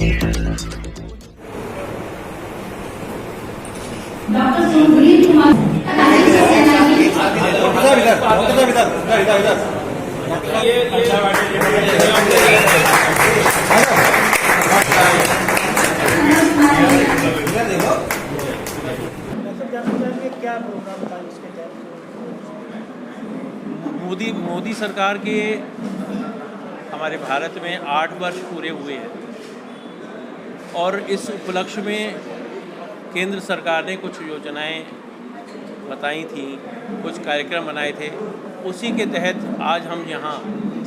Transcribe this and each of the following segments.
Doctor Sunil Kumar क्या programme था इसके तहत? मोदी सरकार के हमारे भारत में 8 वर्ष पूरे हुए हैं और इस उपलक्ष्य में केंद्र सरकार ने कुछ योजनाएं बताई थी, कुछ कार्यक्रम बनाए थे। उसी के तहत आज हम यहाँ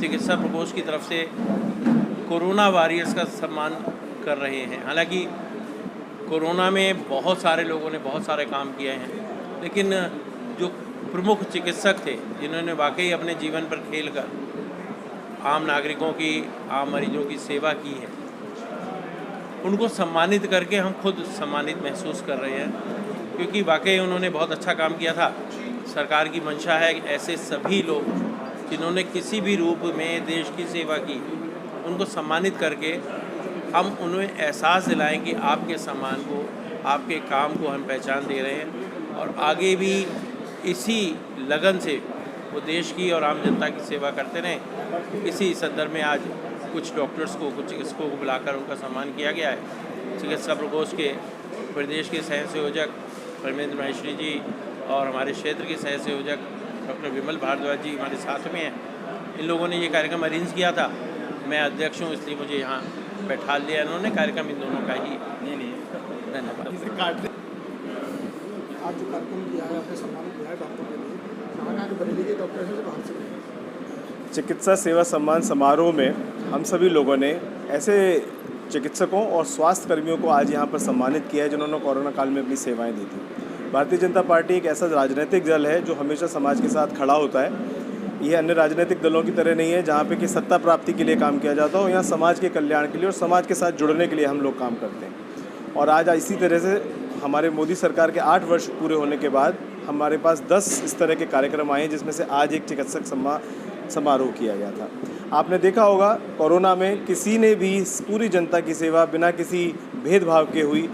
चिकित्सा प्रकोष्ठ की तरफ से कोरोना वॉरियर्स का सम्मान कर रहे हैं। हालांकि कोरोना में बहुत सारे लोगों ने बहुत सारे काम किए हैं, लेकिन जो प्रमुख चिकित्सक थे जिन्होंने वाकई अपने जीवन पर खेल कर आम नागरिकों की, आम मरीजों की सेवा की है, उनको सम्मानित करके हम खुद सम्मानित महसूस कर रहे हैं, क्योंकि वाकई उन्होंने बहुत अच्छा काम किया था। सरकार की मंशा है कि ऐसे सभी लोग जिन्होंने किसी भी रूप में देश की सेवा की, उनको सम्मानित करके हम उन्हें एहसास दिलाएं कि आपके सम्मान को, आपके काम को हम पहचान दे रहे हैं और आगे भी इसी लगन से वो देश की और आम जनता की सेवा करते रहें। इसी संदर्भ में आज कुछ डॉक्टर्स को, कुछ चिकित्सकों को बुलाकर उनका सम्मान किया गया है। चिकित्सा प्रकोष्ठ के प्रदेश के सह संयोजक परमेंद्र महेश्वरी जी और हमारे क्षेत्र के सह संयोजक डॉक्टर विमल भारद्वाज जी हमारे साथ में हैं। इन लोगों ने ये कार्यक्रम अरेंज किया था। मैं अध्यक्ष हूँ, इसलिए मुझे यहाँ बैठा लिया इन्होंने। कार्यक्रम इन दोनों का ही धन्यवाद। आज जो कार्यक्रम किया है, आपने सम्मानित किया है डॉक्टर के लिए, कहाँ बरेली के डॉक्टर से बाहर से चिकित्सा सेवा सम्मान समारोह में हम सभी लोगों ने ऐसे चिकित्सकों और स्वास्थ्य कर्मियों को आज यहाँ पर सम्मानित किया है जिन्होंने कोरोना काल में अपनी सेवाएं दी थी। भारतीय जनता पार्टी एक ऐसा राजनीतिक दल है जो हमेशा समाज के साथ खड़ा होता है। ये अन्य राजनीतिक दलों की तरह नहीं है जहाँ पे कि सत्ता प्राप्ति के लिए काम किया जाता हो। यहाँ समाज के कल्याण के लिए और समाज के साथ जुड़ने के लिए हम लोग काम करते हैं। और आज इसी तरह से हमारे मोदी सरकार के 8 वर्ष पूरे होने के बाद हमारे पास 10 इस तरह के कार्यक्रम आए हैं, जिसमें से आज एक चिकित्सक समारोह किया गया था। आपने देखा होगा कोरोना में किसी ने भी पूरी जनता की सेवा बिना किसी भेदभाव के हुई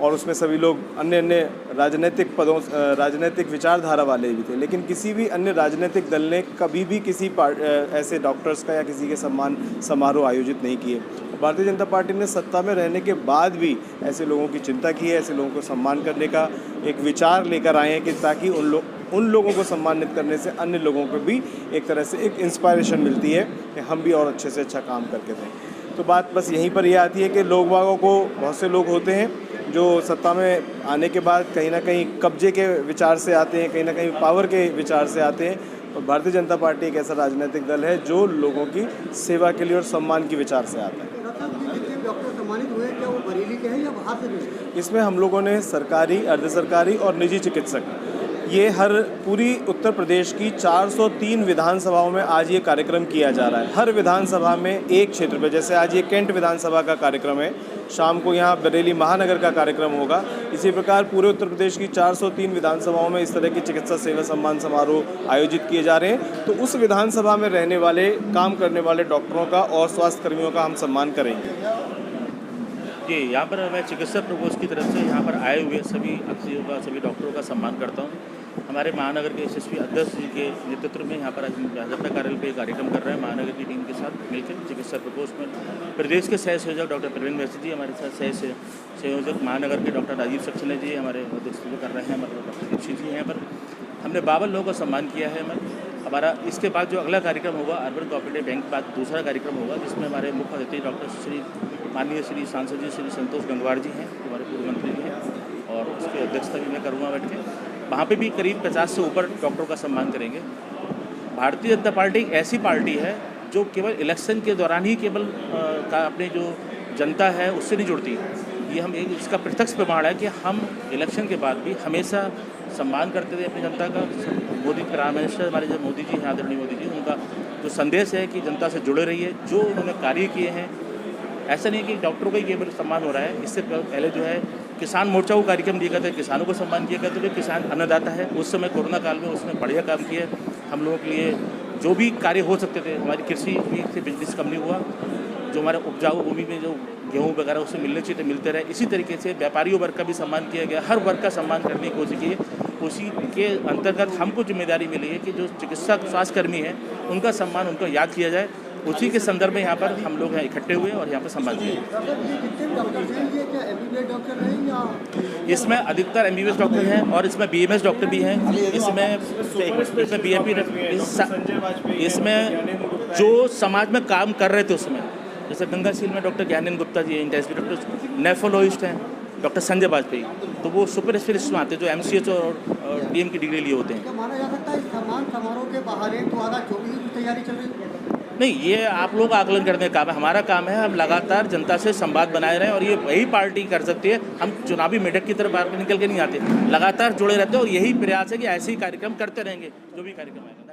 और उसमें सभी लोग अन्य राजनीतिक पदों, राजनीतिक विचारधारा वाले भी थे, लेकिन किसी भी अन्य राजनीतिक दल ने कभी भी किसी ऐसे डॉक्टर्स का या किसी के सम्मान समारोह आयोजित नहीं किए। भारतीय जनता पार्टी ने सत्ता में रहने के बाद भी ऐसे लोगों की चिंता की है, ऐसे लोगों को सम्मान करने का एक विचार लेकर आए हैं कि ताकि उन लोगों को सम्मानित करने से अन्य लोगों को भी एक तरह से एक इंस्पायरेशन मिलती है कि हम भी और अच्छे से अच्छा काम करके दें। तो बात बस यहीं पर यह आती है कि लोग बागों को, बहुत से लोग होते हैं जो सत्ता में आने के बाद कहीं ना कहीं कब्जे के विचार से आते हैं, कहीं ना कहीं पावर के विचार से आते हैं। और भारतीय जनता पार्टी एक ऐसा राजनीतिक दल है जो लोगों की सेवा के लिए और सम्मान के विचार से आता है। डॉक्टर सम्मानित हुए, क्या वो बरेली के हैं या बाहर से भी? इसमें हम लोगों ने सरकारी, अर्ध सरकारी और निजी चिकित्सक, ये हर पूरी उत्तर प्रदेश की 403 विधानसभाओं में आज ये कार्यक्रम किया जा रहा है। हर विधानसभा में एक क्षेत्र पे, जैसे आज ये कैंट विधानसभा का कार्यक्रम है, शाम को यहाँ बरेली महानगर का कार्यक्रम होगा। इसी प्रकार पूरे उत्तर प्रदेश की 403 विधानसभाओं में इस तरह की चिकित्सा सेवा सम्मान समारोह आयोजित किए जा रहे हैं। तो उस विधानसभा में रहने वाले, काम करने वाले डॉक्टरों का और स्वास्थ्य कर्मियों का हम सम्मान करेंगे। जी, यहाँ पर मैं चिकित्सा प्रकोष्ठ की तरफ से यहाँ पर आए हुए सभी अतिथियों का, सभी डॉक्टरों का सम्मान करता हूँ। हमारे महानगर के एसएसपी अध्यक्ष जी के नेतृत्व में यहाँ पर आज भाजपा कार्यालय पे कार्यक्रम कर रहे हैं महानगर की टीम के साथ मिलकर। चिकित्सा प्रकोष्ठ में प्रदेश के सह संयोजक डॉक्टर प्रवीण मैसी जी, हमारे साथ सह संयोजक महानगर के डॉक्टर राजीव सक्सेना जी हमारे अध्यक्षता कर रहे हैं, हमारे डॉक्टर दीक्षित जी यहाँ पर। हमने 52 लोगों का सम्मान किया है। हमारा इसके बाद जो अगला कार्यक्रम होगा अर्बन कोऑपरेटिव बैंक के बाद दूसरा कार्यक्रम होगा, जिसमें हमारे मुख्य अतिथि डॉक्टर माननीय श्री सांसद जी श्री संतोष गंगवार जी हैं, हमारे पूर्व मंत्री जी हैं, और उसकी अध्यक्षता भी मैं करूँगा बैठ के। वहाँ पे भी करीब 50 से ऊपर डॉक्टरों का सम्मान करेंगे। भारतीय जनता पार्टी एक ऐसी पार्टी है जो केवल इलेक्शन के दौरान ही केवल अपने जो जनता है उससे नहीं जुड़ती। ये हम एक इसका प्रत्यक्ष प्रमाण है कि हम इलेक्शन के बाद भी हमेशा सम्मान करते थे अपनी जनता का। मोदी प्राइम मिनिस्टर हमारे जो मोदी जी हैं, आदरणीय मोदी जी, उनका जो संदेश है कि जनता से जुड़े रहिए, जो उन्होंने कार्य किए हैं। ऐसा नहीं कि डॉक्टरों का ही केवल सम्मान हो रहा है, इससे पहले जो है किसान मोर्चा को कार्यक्रम दिया गया था, किसानों को सम्मान किया गया। तो जो किसान अन्नदाता है, उस समय कोरोना काल में उसने बढ़िया काम किया। हम लोगों के लिए जो भी कार्य हो सकते थे, हमारी कृषि से बिजनेस कम नहीं हुआ, जो हमारे उपजाऊ भूमि में जो गेहूँ वगैरह उससे मिलने चाहिए तो मिलते रहे। इसी तरीके से व्यापारियों वर्ग का भी सम्मान किया गया, हर वर्ग का सम्मान करने की कोशिश की है। उसी के अंतर्गत हमको जिम्मेदारी मिली है कि जो चिकित्सक स्वास्थ्यकर्मी हैं उनका सम्मान उनको याद किया जाए। उसी के संदर्भ में यहाँ पर हम लोग इकट्ठे हुए और यहाँ पर सम्मान किया। इसमें अधिकतर MBBS डॉक्टर हैं और इसमें BMS डॉक्टर भी हैं। इसमें BMP, इसमें जो समाज में काम कर रहे थे उसमें, जैसे गंगासील में डॉक्टर ज्ञानेंद्र गुप्ता जी हैं, इंटेंसिव डॉक्टर, नेफ्रोलॉजिस्ट हैं डॉक्टर संजय वाजपेयी, तो वो सुपर स्पेशलिस्ट में आते हैं जो MCH और DM की डिग्री लिए होते हैं। तो माना जा सकता है सम्मान समारोह के बाहर है तो आधा जो भी तैयारी चल रही है? नहीं, ये आप लोग आकलन करने का काम है, हमारा काम है हम लगातार जनता से संवाद बनाए रहें और ये वही पार्टी कर सकती है। हम चुनावी मेढक की तरफ बाहर निकल के नहीं आते, लगातार जुड़े रहते हैं और यही प्रयास है कि ऐसे ही कार्यक्रम करते रहेंगे जो भी कार्यक्रम आएगा।